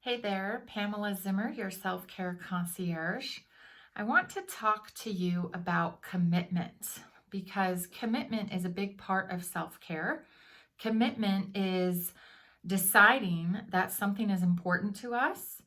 Hey there, Pamela Zimmer, your Self-Care Concierge. I want to talk to you about commitment because commitment is a big part of self-care. Commitment is deciding that something is important to us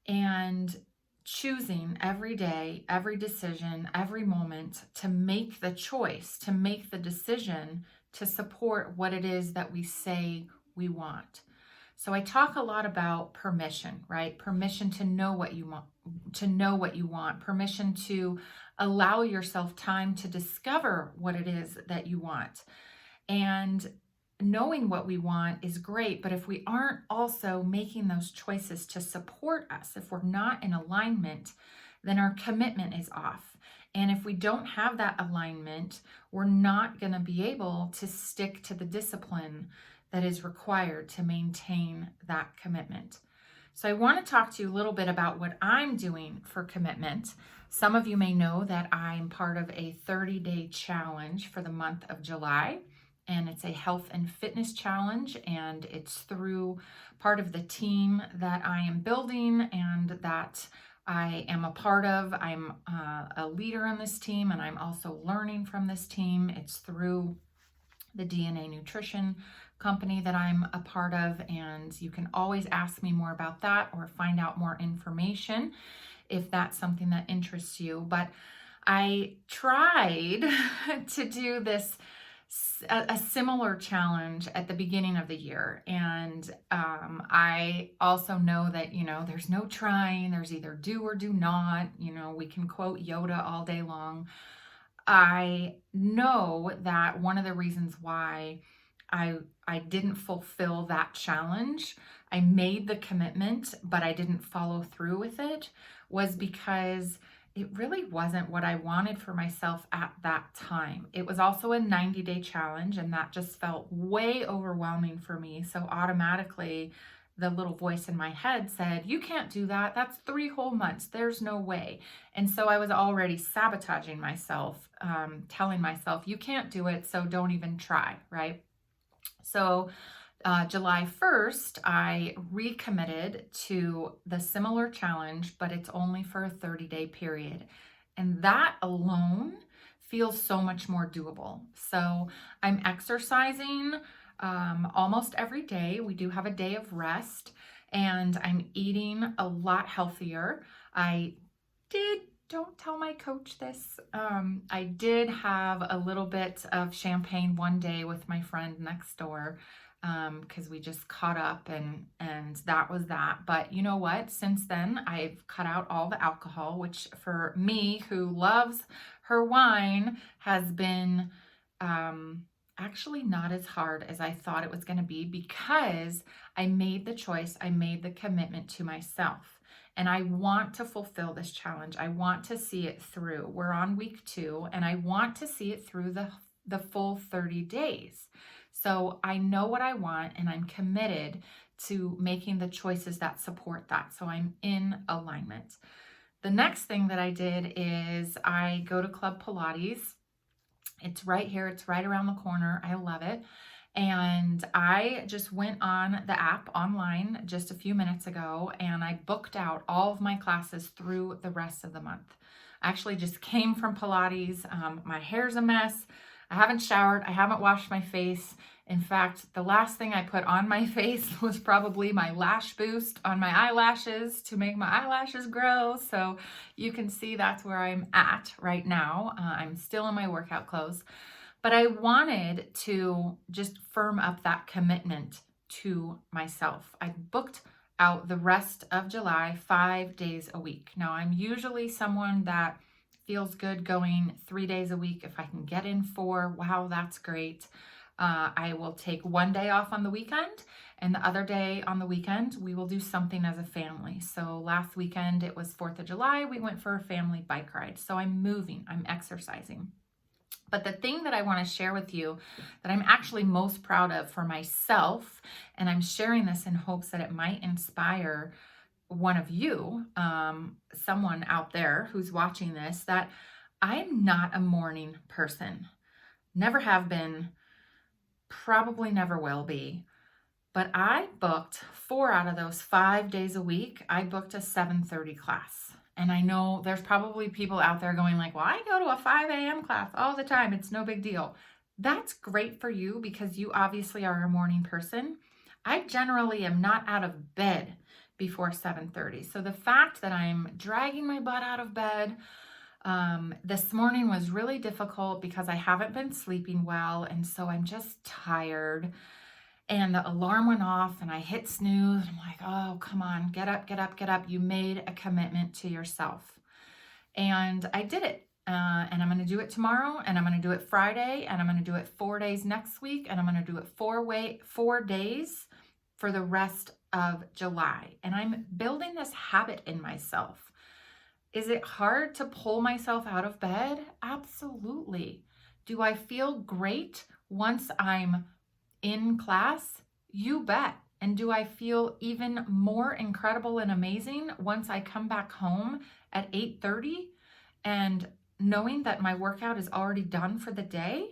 and choosing every day, every decision, every moment to make the choice, to make the decision to support what it is that we say we want. So I talk a lot about permission, right? Permission to know what you want, permission to allow yourself time to discover what it is that you want. And knowing what we want is great, but if we aren't also making those choices to support us, if we're not in alignment, then our commitment is off. And if we don't have that alignment, we're not going to be able to stick to the discipline that is required to maintain that commitment. So I want to talk to you a little bit about what I'm doing for commitment. Some of you may know that I'm part of a 30-day challenge for the month of July, and it's a health and fitness challenge, and it's through part of the team that I am building and that I am a part of. I'm a leader on this team, and I'm also learning from this team. It's through the DNA nutrition company that I'm a part of, and you can always ask me more about that or find out more information if that's something that interests you. But I tried to do this a similar challenge at the beginning of the year, and I also know that there's no trying, there's either do or do not. We can quote Yoda all day long. I know that one of the reasons why I didn't fulfill that challenge, I made the commitment, but I didn't follow through with it, was because it really wasn't what I wanted for myself at that time. It was also a 90-day challenge, and that just felt way overwhelming for me. So automatically, the little voice in my head said, "You can't do that. That's 3 whole months. There's no way." And so I was already sabotaging myself, telling myself, "You can't do it, so don't even try," right? So July 1st, I recommitted to the similar challenge, but it's only for a 30-day period. And that alone feels so much more doable. So I'm exercising almost every day. We do have a day of rest, and I'm eating a lot healthier. Don't tell my coach this. I did have a little bit of champagne one day with my friend next door because we just caught up, and that was that. But you know what? Since then, I've cut out all the alcohol, which for me, who loves her wine, has been actually not as hard as I thought it was going to be, because I made the choice, I made the commitment to myself. And I want to fulfill this challenge. I want to see it through. We're on week 2, and I want to see it through the full 30 days. So I know what I want, and I'm committed to making the choices that support that. So I'm in alignment. The next thing that I did is I go to Club Pilates. It's right here. It's right around the corner. I love it. And I just went on the app online just a few minutes ago, and I booked out all of my classes through the rest of the month. I actually just came from Pilates. My hair's a mess. I haven't showered. I haven't washed my face. In fact, the last thing I put on my face was probably my lash boost on my eyelashes to make my eyelashes grow. So you can see that's where I'm at right now. I'm still in my workout clothes. But I wanted to just firm up that commitment to myself. I booked out the rest of July 5 days a week. Now, I'm usually someone that feels good going 3 days a week. If I can get in 4, wow, that's great. I will take 1 day off on the weekend, and the other day on the weekend, we will do something as a family. So last weekend, it was 4th of July. We went for a family bike ride. So I'm moving, I'm exercising. But the thing that I want to share with you that I'm actually most proud of for myself, and I'm sharing this in hopes that it might inspire one of you, someone out there who's watching this, that I'm not a morning person. Never have been, probably never will be. But I booked 4 out of those 5 days a week. I booked a 7:30 class. And I know there's probably people out there going like, well, I go to a 5 a.m. class all the time. It's no big deal. That's great for you because you obviously are a morning person. I generally am not out of bed before 7:30. So the fact that I'm dragging my butt out of bed, this morning was really difficult because I haven't been sleeping well. And so I'm just tired. And the alarm went off and I hit snooze. I'm like, oh, come on, get up, get up, get up. You made a commitment to yourself. And I did it. And I'm going to do it tomorrow, and I'm going to do it Friday, and I'm going to do it 4 days next week, and I'm going to do it 4 days for the rest of July. And I'm building this habit in myself. Is it hard to pull myself out of bed? Absolutely. Do I feel great once I'm in class? You bet. And do I feel even more incredible and amazing once I come back home at 8:30 and knowing that my workout is already done for the day?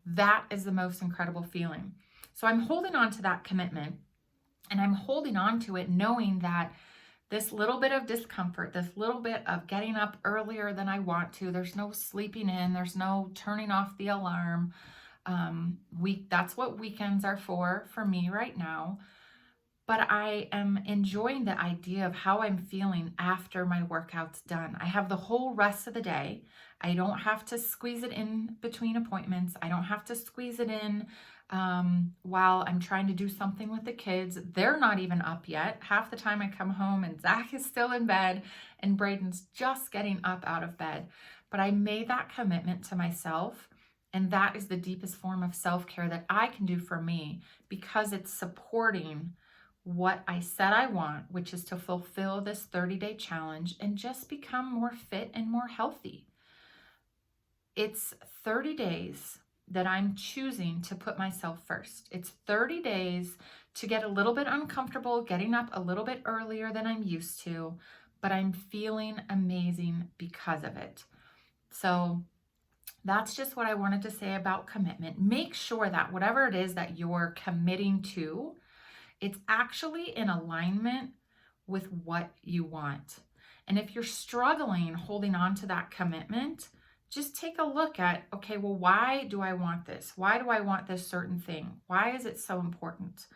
That is the most incredible feeling. So I'm holding on to that commitment, and I'm holding on to it knowing that this little bit of discomfort, this little bit of getting up earlier than I want to, there's no sleeping in, there's no turning off the alarm. That's what weekends are for me right now. But I am enjoying the idea of how I'm feeling after my workout's done. I have the whole rest of the day. I don't have to squeeze it in between appointments. I don't have to squeeze it in while I'm trying to do something with the kids. They're not even up yet. Half the time I come home and Zach is still in bed and Braden's just getting up out of bed. But I made that commitment to myself. And that is the deepest form of self-care that I can do for me because it's supporting what I said I want, which is to fulfill this 30-day challenge and just become more fit and more healthy. It's 30 days that I'm choosing to put myself first. It's 30 days to get a little bit uncomfortable, getting up a little bit earlier than I'm used to, but I'm feeling amazing because of it. So that's just what I wanted to say about commitment. Make sure that whatever it is that you're committing to, it's actually in alignment with what you want. And if you're struggling holding on to that commitment, just take a look at, okay, well, why do I want this? Why do I want this certain thing? Why is it so important?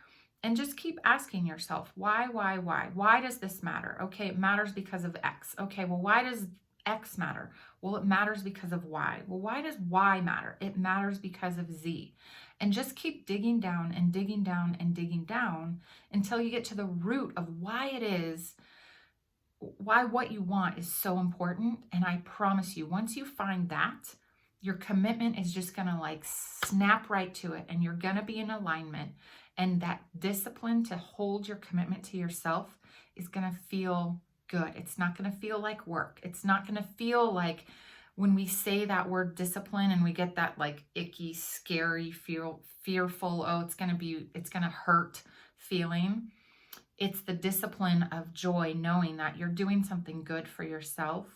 And just keep asking yourself, why? Why does this matter? Okay, it matters because of X. Okay, well, why does X matter? Well, it matters because of Y. Well, why does Y matter? It matters because of Z. And just keep digging down and digging down and digging down until you get to the root of why it is, why what you want is so important. And I promise you, once you find that, your commitment is just going to like snap right to it, and you're going to be in alignment. And that discipline to hold your commitment to yourself is going to feel good. It's not going to feel like work. It's not going to feel like when we say that word discipline and we get that like icky, scary, fearful, oh, it's going to hurt feeling. It's the discipline of joy, knowing that you're doing something good for yourself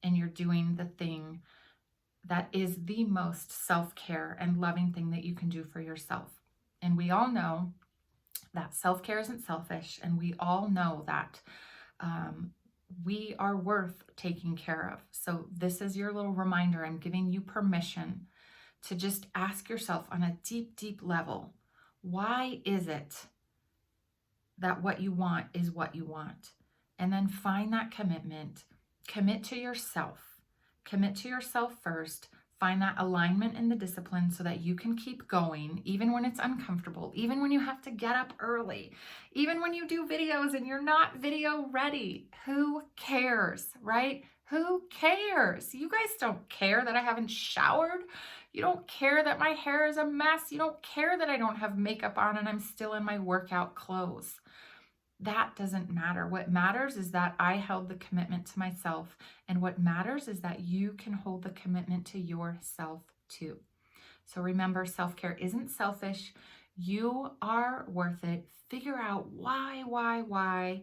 and you're doing the thing that is the most self-care and loving thing that you can do for yourself. And we all know that self-care isn't selfish, and we all know that we are worth taking care of. So this is your little reminder. I'm giving you permission to just ask yourself on a deep, deep level, why is it that what you want is what you want? And then find that commitment. Commit to yourself. Commit to yourself first. Find that alignment in the discipline so that you can keep going, even when it's uncomfortable, even when you have to get up early, even when you do videos and you're not video ready. Who cares, right? Who cares? You guys don't care that I haven't showered. You don't care that my hair is a mess. You don't care that I don't have makeup on and I'm still in my workout clothes. That doesn't matter. What matters is that I held the commitment to myself. And what matters is that you can hold the commitment to yourself too. So remember, self-care isn't selfish. You are worth it. Figure out why.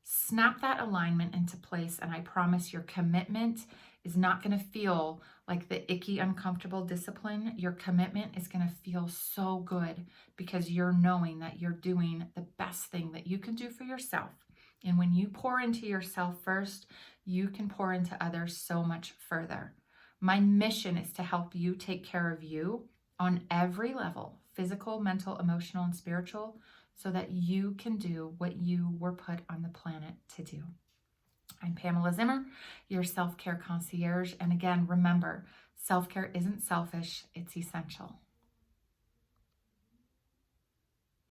Snap that alignment into place. And I promise your commitment is not going to feel like the icky, uncomfortable discipline. Your commitment is going to feel so good because you're knowing that you're doing the best thing that you can do for yourself. And when you pour into yourself first, you can pour into others so much further. My mission is to help you take care of you on every level, physical, mental, emotional, and spiritual, so that you can do what you were put on the planet to do. I'm Pamela Zimmer, your self-care concierge. And again, remember, self-care isn't selfish, it's essential.